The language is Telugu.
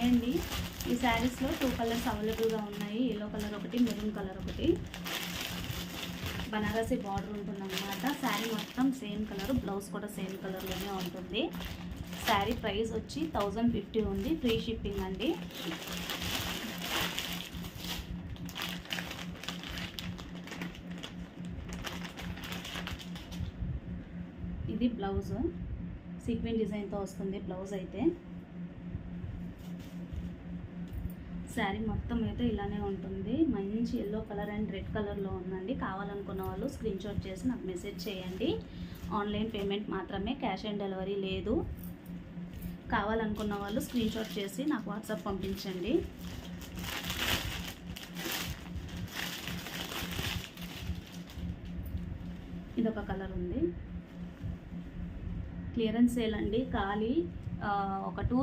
ఉన్నాయండి. ఈ శారీస్లో 2 కలర్స్ అవైలబుల్గా ఉన్నాయి. ఎల్లో కలర్ ఒకటి, మెరూన్ కలర్ ఒకటి. బనారసి బార్డర్ ఉంటుందన్నమాట. శారీ మొత్తం సేమ్ కలర్, బ్లౌజ్ కూడా సేమ్ కలర్లోనే ఉంటుంది. శారీ ప్రైస్ వచ్చి 1050 ఉంది, ఫ్రీ షిప్పింగ్ అండి. ఇది బ్లౌజ్, సీక్వెన్స్ డిజైన్తో వస్తుంది బ్లౌజ్ అయితే. శారీ మొత్తం అయితే ఇలానే ఉంటుంది. మంచి ఎల్లో కలర్ అండ్ రెడ్ కలర్లో ఉందండి. కావాలనుకున్న వాళ్ళు స్క్రీన్ షాట్ చేసి నాకు మెసేజ్ చేయండి. ఆన్లైన్ పేమెంట్ మాత్రమే, క్యాష్ ఆన్ డెలివరీ లేదు. కావాలనుకున్న వాళ్ళు స్క్రీన్ షాట్ చేసి నాకు వాట్సాప్ పంపించండి. ఇదొక కలర్ ఉంది. క్లియరెన్స్ సేల్ అండి. ఖాళీ ఒక 2